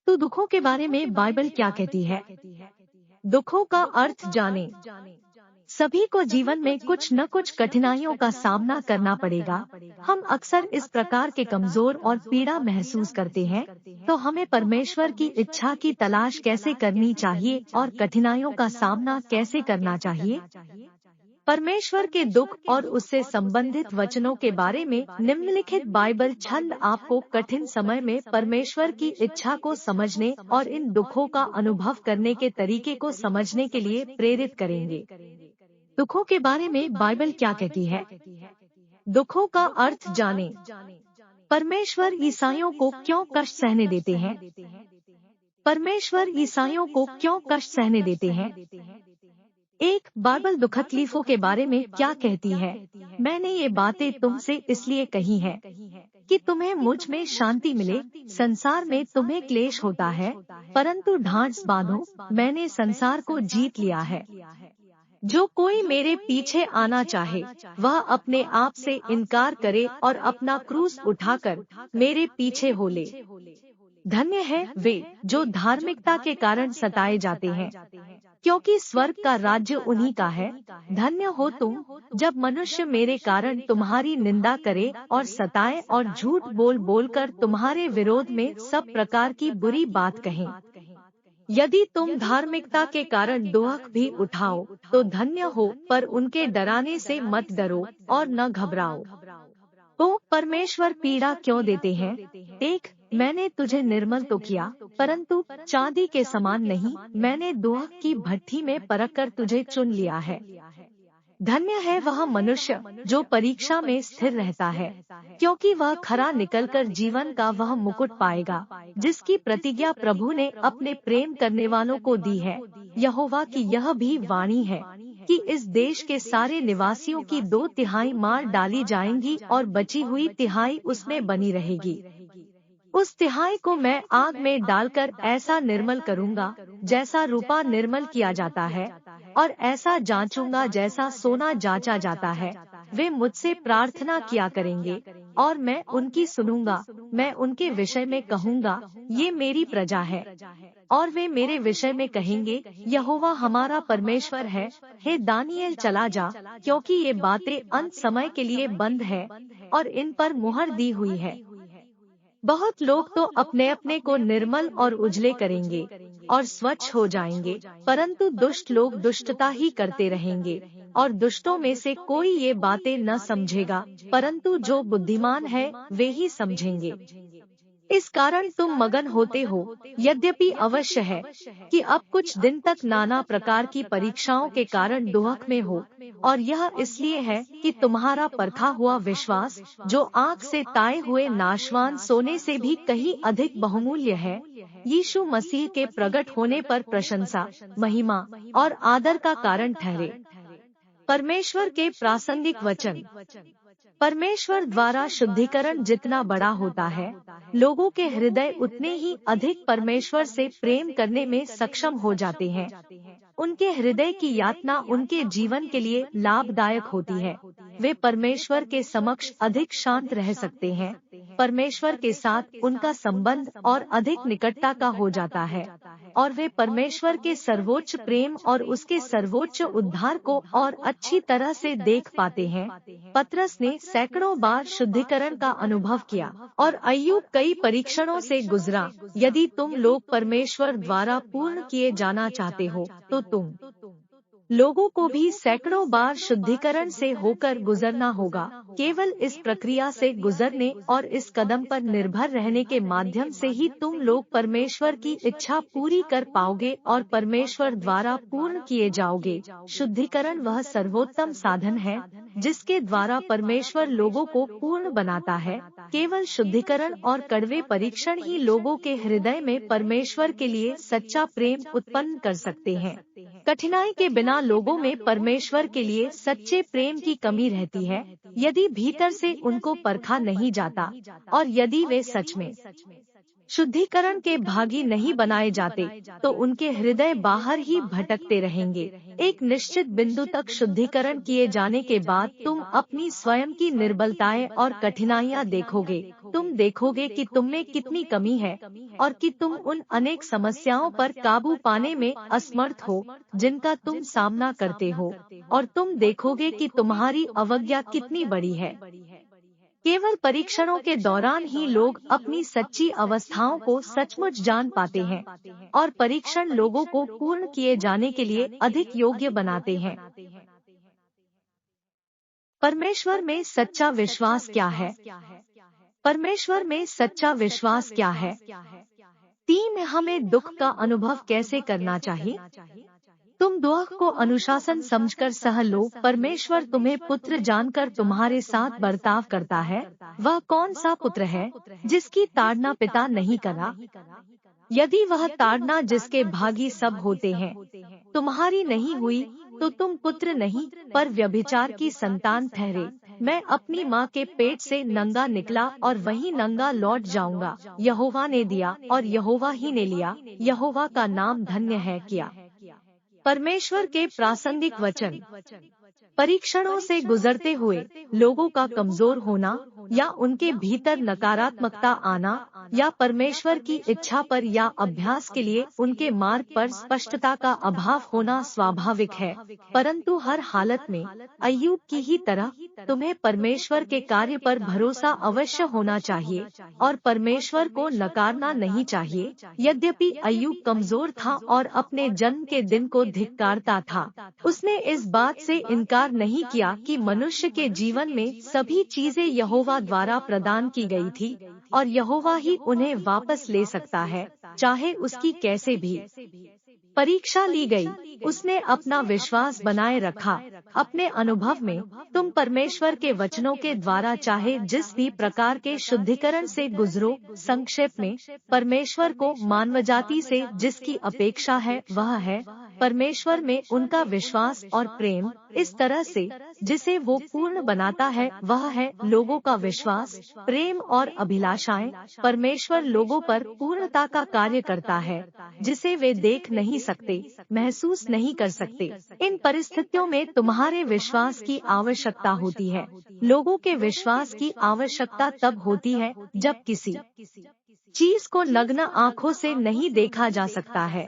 तो दुखों के बारे में बाइबल क्या कहती है? दुखों का अर्थ जाने। सभी को जीवन में कुछ न कुछ कठिनाइयों का सामना करना पड़ेगा। हम अक्सर इस प्रकार के कमजोर और पीड़ा महसूस करते हैं, तो हमें परमेश्वर की इच्छा की तलाश कैसे करनी चाहिए और कठिनाइयों का सामना कैसे करना चाहिए? परमेश्वर के दुख और उससे संबंधित वचनों के बारे में निम्नलिखित बाइबल छंद आपको कठिन समय में परमेश्वर की इच्छा को समझने और इन दुखों का अनुभव करने के तरीके को समझने के लिए प्रेरित करेंगे। दुखों के बारे में बाइबल क्या कहती है? दुखों का अर्थ जाने। परमेश्वर ईसाइयों को क्यों कष्ट सहने देते हैं? परमेश्वर ईसाइयों को क्यों कष्ट सहने देते हैं? एक बाइबल दुख तकलीफों के बारे में क्या कहती है? मैंने ये बातें तुमसे इसलिए कही हैं कि तुम्हें मुझ में शांति मिले। संसार में तुम्हें क्लेश होता है, परंतु ढांढस बांधो, मैंने संसार को जीत लिया है। जो कोई मेरे पीछे आना चाहे, वह अपने आप से इनकार करे और अपना क्रूस उठाकर मेरे पीछे हो ले। धन्य है वे जो धार्मिकता के कारण सताए जाते हैं, क्योंकि स्वर्ग का राज्य उन्हीं का है। धन्य हो तुम जब मनुष्य मेरे कारण तुम्हारी निंदा करे और सताए और झूठ बोल बोलकर तुम्हारे विरोध में सब प्रकार की बुरी बात कहें। यदि तुम धार्मिकता के कारण दुख भी उठाओ तो धन्य हो, पर उनके डराने से मत डरो और न घबराओ। तो परमेश्वर पीड़ा क्यों देते हैं? देख, मैंने तुझे निर्मल तो किया, परंतु चांदी के समान नहीं। मैंने दुख की भट्ठी में परखकर तुझे चुन लिया है। धन्य है वह मनुष्य जो परीक्षा में स्थिर रहता है, क्योंकि वह खरा निकलकर जीवन का वह मुकुट पाएगा जिसकी प्रतिज्ञा प्रभु ने अपने प्रेम करने वालों को दी है। यहोवा की यह भी वाणी है कि इस देश के सारे निवासियों की 2/3 मार डाली जाएंगी और बची हुई 1/3 उसमें बनी रहेगी। उस 1/3 को मैं आग में डालकर ऐसा निर्मल करूंगा जैसा रूपा निर्मल किया जाता है, और ऐसा जांचूंगा जैसा सोना जांचा जाता है। वे मुझसे प्रार्थना किया करेंगे और मैं उनकी सुनूंगा। मैं उनके विषय में कहूंगा, ये मेरी प्रजा है, और वे मेरे विषय में कहेंगे, यहोवा हमारा परमेश्वर है। हे दानियेल चला जा, क्योंकि ये बातें अंत समय के लिए बंद है और इन पर मुहर दी हुई है। बहुत लोग तो अपने अपने को निर्मल और उजले करेंगे और स्वच्छ हो जाएंगे, परंतु दुष्ट लोग दुष्टता ही करते रहेंगे, और दुष्टों में से कोई ये बातें न समझेगा, परंतु जो बुद्धिमान है वे ही समझेंगे। इस कारण तुम मगन होते हो। यद्यपि अवश्य है कि अब कुछ दिन तक नाना प्रकार की परीक्षाओं के कारण दुख में हो, और यह इसलिए है कि तुम्हारा परखा हुआ विश्वास, जो आँख से ताए हुए नाशवान सोने से भी कहीं अधिक बहुमूल्य है, यीशु मसीह के प्रकट होने पर प्रशंसा, महिमा और आदर का कारण ठहरे। परमेश्वर के प्रासंगिक वचन। परमेश्वर द्वारा शुद्धिकरण जितना बड़ा होता है, लोगों के हृदय उतने ही अधिक परमेश्वर से प्रेम करने में सक्षम हो जाते हैं। उनके हृदय की यातना उनके जीवन के लिए लाभदायक होती है। वे परमेश्वर के समक्ष अधिक शांत रह सकते हैं। परमेश्वर के साथ उनका संबंध और अधिक निकटता का हो जाता है, और वे परमेश्वर के सर्वोच्च प्रेम और उसके सर्वोच्च उद्धार को और अच्छी तरह से देख पाते हैं। पतरस ने सैकड़ों बार शुद्धिकरण का अनुभव किया, और अय्यूब कई परीक्षणों से गुजरा। यदि तुम लोग परमेश्वर द्वारा पूर्ण किए जाना चाहते हो, तो तुम लोगों को भी सैकड़ों बार शुद्धिकरण से होकर गुजरना होगा। केवल इस प्रक्रिया से गुजरने और इस कदम पर निर्भर रहने के माध्यम से ही तुम लोग परमेश्वर की इच्छा पूरी कर पाओगे और परमेश्वर द्वारा पूर्ण किए जाओगे। शुद्धिकरण वह सर्वोत्तम साधन है जिसके द्वारा परमेश्वर लोगों को पूर्ण बनाता है। केवल शुद्धिकरण और कड़वे परीक्षण ही लोगों के हृदय में परमेश्वर के लिए सच्चा प्रेम उत्पन्न कर सकते हैं। कठिनाई के बिना लोगों में परमेश्वर के लिए सच्चे प्रेम की कमी रहती है, यदि भीतर से उनको परखा नहीं जाता, और यदि वे सच में शुद्धिकरण के भागी नहीं बनाए जाते तो उनके हृदय बाहर ही भटकते रहेंगे। एक निश्चित बिंदु तक शुद्धिकरण किए जाने के बाद तुम अपनी स्वयं की निर्बलताएं और कठिनाइयां देखोगे। तुम देखोगे कि तुम में कितनी कमी है और कि तुम उन अनेक समस्याओं पर काबू पाने में असमर्थ हो जिनका तुम सामना करते हो, और तुम देखोगे कि तुम्हारी अवज्ञा कितनी बड़ी है। केवल परीक्षणों के दौरान ही लोग अपनी सच्ची अवस्थाओं को सचमुच जान पाते हैं, और परीक्षण लोगों को पूर्ण किए जाने के लिए अधिक योग्य बनाते हैं। परमेश्वर में सच्चा विश्वास क्या है? परमेश्वर में सच्चा विश्वास क्या है? 3. हमें दुख का अनुभव कैसे करना चाहिए? तुम दुख को अनुशासन समझकर सह लो। परमेश्वर तुम्हें पुत्र जानकर तुम्हारे साथ बर्ताव करता है। वह कौन सा पुत्र है जिसकी ताड़ना पिता नहीं करा? यदि वह ताड़ना जिसके भागी सब होते हैं तुम्हारी नहीं हुई तो तुम पुत्र नहीं पर व्यभिचार की संतान ठहरे। मैं अपनी माँ के पेट से नंगा निकला और वहीं नंगा लौट जाऊंगा। यहोवा ने दिया और यहोवा ही ने लिया, यहोवा का नाम धन्य है किया। परमेश्वर के प्रासंगिक वचन। परीक्षणों से गुजरते हुए लोगों का कमजोर होना या उनके भीतर नकारात्मकता आना या परमेश्वर की इच्छा पर या अभ्यास के लिए उनके मार्ग पर स्पष्टता का अभाव होना स्वाभाविक है, परंतु हर हालत में अय्यूब की ही तरह तुम्हें परमेश्वर के कार्य पर भरोसा अवश्य होना चाहिए और परमेश्वर को नकारना नहीं चाहिए। यद्यपि अय्यूब कमजोर था और अपने जन्म के दिन को धिक्कारता था, उसने इस बात से इनकार नहीं किया कि मनुष्य के जीवन में सभी चीजें यहोवा द्वारा प्रदान की गई थी और यहोवा ही उन्हें वापस ले सकता है, चाहे उसकी कैसे भी परीक्षा ली गई। उसने अपना विश्वास बनाए रखा। अपने अनुभव में तुम परमेश्वर के वचनों के द्वारा चाहे जिस भी प्रकार के शुद्धिकरण से गुजरो, संक्षेप में परमेश्वर को मानवजाति से जिसकी अपेक्षा है वह है परमेश्वर में उनका विश्वास और प्रेम, इस तरह से जिसे वो पूर्ण बनाता है वह है लोगों का विश्वास, प्रेम और अभिलाषाएं। परमेश्वर लोगों पर पूर्णता का कार्य करता है जिसे वे देख नहीं सकते, महसूस नहीं कर सकते। इन परिस्थितियों में तुम्हारे विश्वास की आवश्यकता होती है। लोगों के विश्वास की आवश्यकता तब होती है जब किसी चीज को नग्न आँखों से नहीं देखा जा सकता है,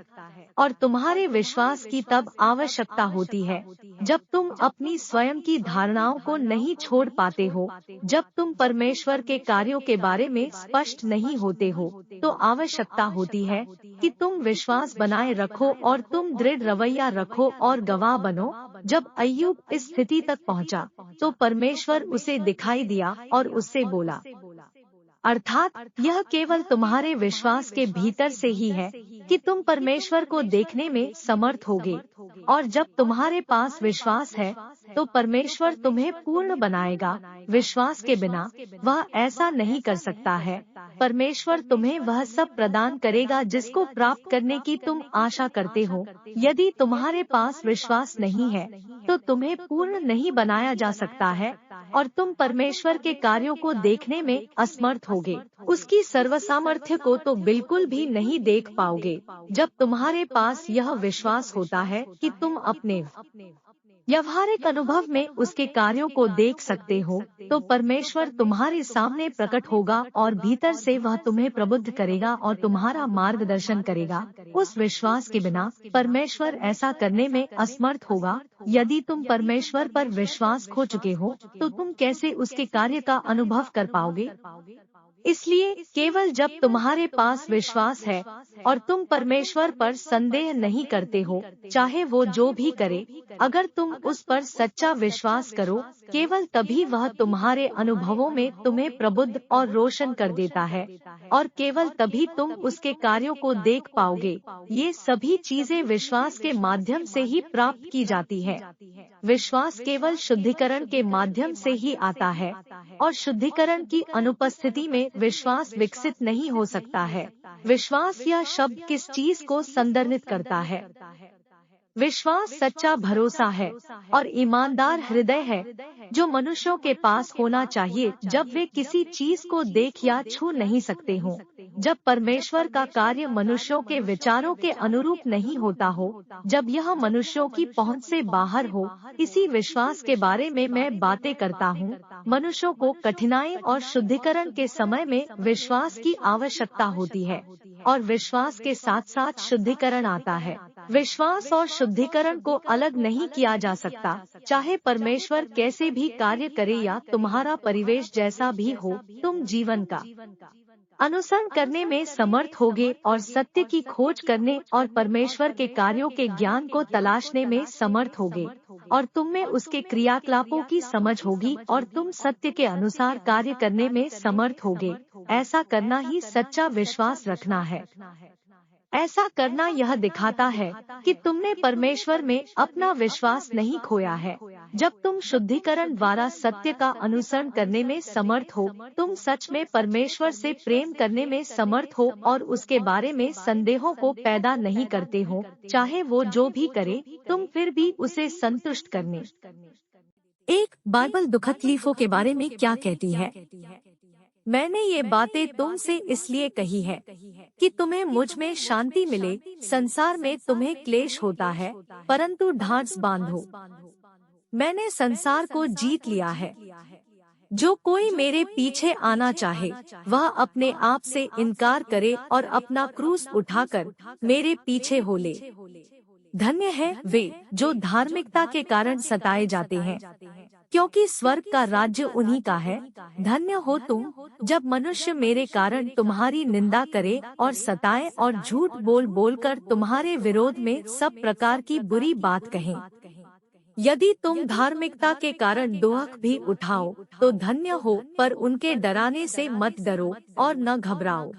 और तुम्हारे विश्वास की तब आवश्यकता होती है जब तुम अपनी स्वयं की धारणाओं को नहीं छोड़ पाते हो, जब तुम परमेश्वर के कार्यों के बारे में स्पष्ट नहीं होते हो। तो आवश्यकता होती है कि तुम विश्वास बनाए रखो और तुम दृढ़ रवैया रखो और गवाह बनो। जब अय्यूब इस स्थिति तक पहुंचा, तो परमेश्वर उसे दिखाई दिया और उससे बोला, अर्थात यह केवल तुम्हारे विश्वास के भीतर से ही है कि तुम परमेश्वर को देखने में समर्थ होगे, और जब तुम्हारे पास विश्वास है तो परमेश्वर तुम्हें पूर्ण बनाएगा। विश्वास के बिना वह ऐसा नहीं कर सकता है। परमेश्वर तुम्हें वह सब प्रदान करेगा जिसको प्राप्त करने की तुम आशा करते हो। यदि तुम्हारे पास विश्वास नहीं है तो तुम्हें पूर्ण नहीं बनाया जा सकता है और तुम परमेश्वर के कार्यों को देखने में असमर्थ होगे। उसकी सर्वसामर्थ्य को तो बिल्कुल भी नहीं देख पाओगे। जब तुम्हारे पास यह विश्वास होता है कि तुम अपने व्यवहारिक अनुभव में उसके कार्यों को देख सकते हो, तो परमेश्वर तुम्हारे सामने प्रकट होगा और भीतर से वह तुम्हें प्रबुद्ध करेगा और तुम्हारा मार्गदर्शन करेगा। उस विश्वास के बिना परमेश्वर ऐसा करने में असमर्थ होगा। यदि तुम परमेश्वर पर विश्वास खो चुके हो तो तुम कैसे उसके कार्य का अनुभव कर पाओगे? इसलिए केवल जब तुम्हारे पास विश्वास है और तुम परमेश्वर पर संदेह नहीं करते हो, चाहे वो जो भी करे, अगर तुम उस पर सच्चा विश्वास करो, केवल तभी वह तुम्हारे अनुभवों में तुम्हें प्रबुद्ध और रोशन कर देता है, और केवल तभी तुम उसके कार्यों को देख पाओगे। ये सभी चीजें विश्वास के माध्यम से ही प्राप्त की जाती है। विश्वास केवल शुद्धिकरण के माध्यम से ही आता है, और शुद्धिकरण की अनुपस्थिति में विश्वास विकसित नहीं हो सकता है। विश्वास यह शब्द किस चीज को संदर्भित करता है? विश्वास सच्चा भरोसा है और ईमानदार हृदय है जो मनुष्यों के पास होना चाहिए जब वे किसी चीज को देख या छू नहीं सकते हों। जब परमेश्वर का कार्य मनुष्यों के विचारों के अनुरूप नहीं होता हो, जब यह मनुष्यों की पहुंच से बाहर हो। इसी विश्वास के बारे में मैं बातें करता हूँ। मनुष्यों को कठिनाई और शुद्धिकरण के समय में विश्वास की आवश्यकता होती है, और विश्वास के साथ साथ शुद्धिकरण आता है। विश्वास और शुद्धिकरण को अलग नहीं किया जा सकता। चाहे परमेश्वर कैसे भी कार्य करे या तुम्हारा परिवेश जैसा भी हो, तुम जीवन का अनुसरण करने में समर्थ होगे और सत्य की खोज करने और परमेश्वर के कार्यों के ज्ञान को तलाशने में समर्थ होगे, और तुम में उसके क्रियाकलापों की समझ होगी और तुम सत्य के अनुसार कार्य करने में समर्थ होगे। ऐसा करना ही सच्चा विश्वास रखना है। ऐसा करना यह दिखाता है कि तुमने परमेश्वर में अपना विश्वास नहीं खोया है। जब तुम शुद्धिकरण द्वारा सत्य का अनुसरण करने में समर्थ हो, तुम सच में परमेश्वर से प्रेम करने में समर्थ हो और उसके बारे में संदेहों को पैदा नहीं करते हो। चाहे वो जो भी करे, तुम फिर भी उसे संतुष्ट करने। एक बाइबल दुख तकलीफों के बारे में क्या कहती है? मैंने ये बातें तुमसे इसलिए कही है कि तुम्हें मुझ में शांति मिले। संसार में तुम्हें क्लेश होता है, परंतु ढांढस बांधो, मैंने संसार को जीत लिया है। जो कोई मेरे पीछे आना चाहे, वह अपने आप से इनकार करे और अपना क्रूस उठाकर मेरे पीछे हो ले। धन्य है वे जो धार्मिकता के कारण सताए जाते हैं, क्योंकि स्वर्ग का राज्य उन्हीं का है। धन्य हो तुम जब मनुष्य मेरे कारण तुम्हारी निंदा करे और सताए और झूठ बोल बोलकर तुम्हारे विरोध में सब प्रकार की बुरी बात कहें। यदि तुम धार्मिकता के कारण दुख भी उठाओ तो धन्य हो, पर उनके डराने से मत डरो और न घबराओ।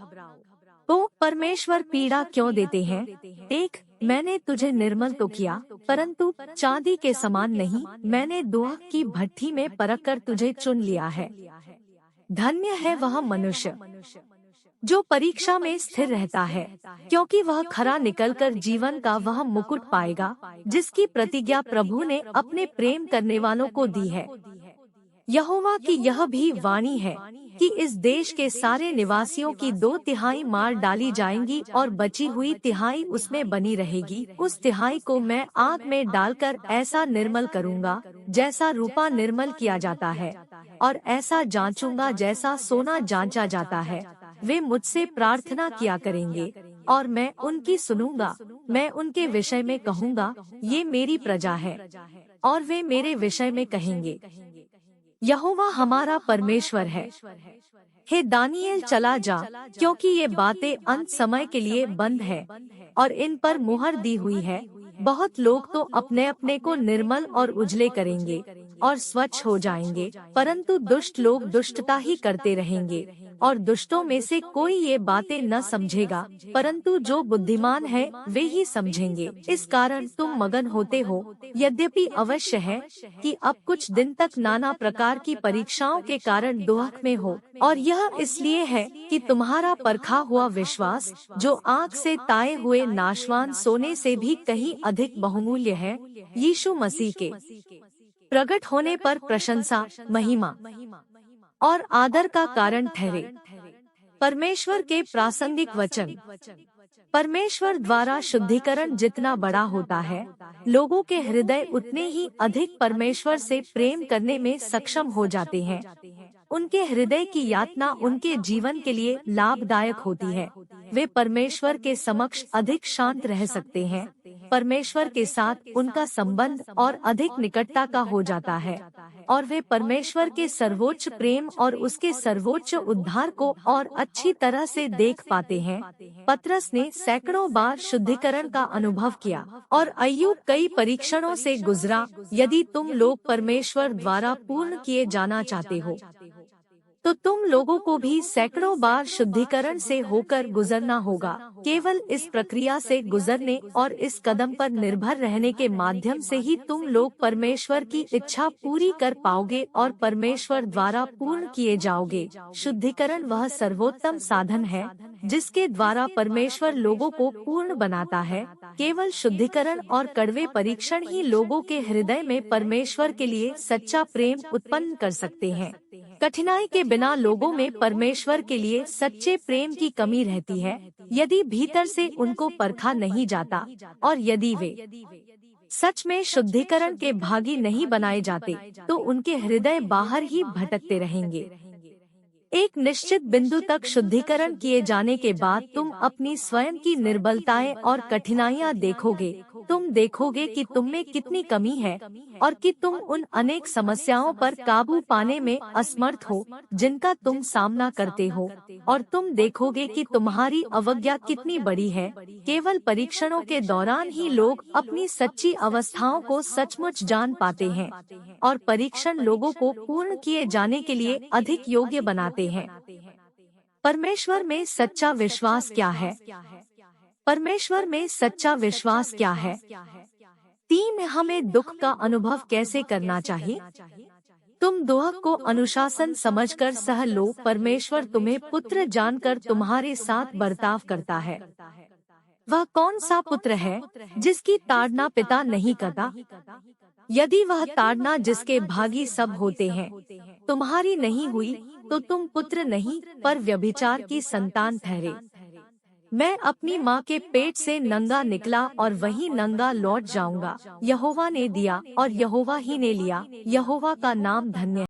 तो परमेश्वर पीड़ा क्यों देते हैं? देख, मैंने तुझे निर्मल तो किया, परंतु चांदी के समान नहीं। मैंने दुख की भट्ठी में परखकर तुझे चुन लिया है। धन्य है वह मनुष्य जो परीक्षा में स्थिर रहता है, क्योंकि वह खरा निकलकर जीवन का वह मुकुट पाएगा जिसकी प्रतिज्ञा प्रभु ने अपने प्रेम करने वालों को दी है। यहोवा की यह भी वाणी है कि इस देश के सारे निवासियों की 2/3 मार डाली जाएंगी और बची हुई 1/3 उसमें बनी रहेगी। उस 1/3 को मैं आग में डालकर ऐसा निर्मल करूंगा जैसा रूपा निर्मल किया जाता है, और ऐसा जांचूंगा जैसा सोना जांचा जाता है। वे मुझसे प्रार्थना किया करेंगे और मैं उनकी सुनूंगा। मैं उनके विषय में कहूँगा, ये मेरी प्रजा है, और वे मेरे विषय में कहेंगे, यहोवा हमारा परमेश्वर है। हे दानिएल, चला जा, क्योंकि ये बातें अंत समय के लिए बंद है और इन पर मुहर दी हुई है। बहुत लोग तो अपने अपने को निर्मल और उजले करेंगे और स्वच्छ हो जाएंगे, परंतु दुष्ट लोग दुष्टता ही करते रहेंगे, और दुष्टों में से कोई ये बातें न समझेगा, परंतु जो बुद्धिमान है वे ही समझेंगे। इस कारण तुम मगन होते हो। यद्यपि अवश्य है कि अब कुछ दिन तक नाना प्रकार की परीक्षाओं के कारण दुख में हो, और यह इसलिए है कि तुम्हारा परखा हुआ विश्वास, जो आग से ताए हुए नाशवान सोने से भी कहीं अधिक बहुमूल्य है, यीशु मसीह के प्रकट होने पर प्रशंसा, महिमा और आदर का कारण ठहरे। परमेश्वर के प्रासंगिक वचन। परमेश्वर द्वारा शुद्धिकरण जितना बड़ा होता है, लोगों के हृदय उतने ही अधिक परमेश्वर से प्रेम करने में सक्षम हो जाते हैं। उनके हृदय की यातना उनके जीवन के लिए लाभदायक होती है। वे परमेश्वर के समक्ष अधिक शांत रह सकते हैं। परमेश्वर के साथ उनका संबंध और अधिक निकटता का हो जाता है, और वे परमेश्वर के सर्वोच्च प्रेम और उसके सर्वोच्च उद्धार को और अच्छी तरह से देख पाते हैं। पतरस ने सैकड़ों बार शुद्धिकरण का अनुभव किया, और अय्यूब कई परीक्षणों से गुजरा। यदि तुम लोग परमेश्वर द्वारा पूर्ण किए जाना चाहते हो, तो तुम लोगों को भी सैकड़ों बार शुद्धिकरण से होकर गुजरना होगा। केवल इस प्रक्रिया से गुजरने और इस कदम पर निर्भर रहने के माध्यम से ही तुम लोग परमेश्वर की इच्छा पूरी कर पाओगे और परमेश्वर द्वारा पूर्ण किए जाओगे। शुद्धिकरण वह सर्वोत्तम साधन है जिसके द्वारा परमेश्वर लोगों को पूर्ण बनाता है। केवल शुद्धिकरण और कड़वे परीक्षण ही लोगों के हृदय में परमेश्वर के लिए सच्चा प्रेम उत्पन्न कर सकते हैं। कठिनाई के बिना लोगों में परमेश्वर के लिए सच्चे प्रेम की कमी रहती है, यदि भीतर से उनको परखा नहीं जाता और यदि वे सच में शुद्धिकरण के भागी नहीं बनाए जाते, तो उनके हृदय बाहर ही भटकते रहेंगे। एक निश्चित बिंदु तक शुद्धिकरण किए जाने के बाद तुम अपनी स्वयं की निर्बलताएं और कठिनाइयां देखोगे। तुम देखोगे कि तुम में कितनी कमी है और कि तुम उन अनेक समस्याओं पर काबू पाने में असमर्थ हो जिनका तुम सामना करते हो, और तुम देखोगे कि तुम्हारी अवज्ञा कितनी बड़ी है। केवल परीक्षणों के दौरान ही लोग अपनी सच्ची अवस्थाओं को सचमुच जान पाते हैं, और परीक्षण लोगों को पूर्ण किए जाने के लिए अधिक योग्य बनाते हैं। परमेश्वर में सच्चा विश्वास क्या है? परमेश्वर में सच्चा विश्वास क्या है? 3, हमें दुख का अनुभव कैसे करना चाहिए? तुम दुख को अनुशासन समझकर सह लो। परमेश्वर तुम्हें पुत्र जानकर तुम्हारे साथ बर्ताव करता है। वह कौन सा पुत्र है जिसकी ताड़ना पिता नहीं करता? यदि वह ताड़ना जिसके भागी सब होते हैं तुम्हारी नहीं हुई, तो तुम पुत्र नहीं पर व्यभिचार की संतान ठहरे। मैं अपनी माँ के पेट से नंगा निकला और वहीं नंगा लौट जाऊंगा। यहोवा ने दिया और यहोवा ही ने लिया। यहोवा का नाम धन्य।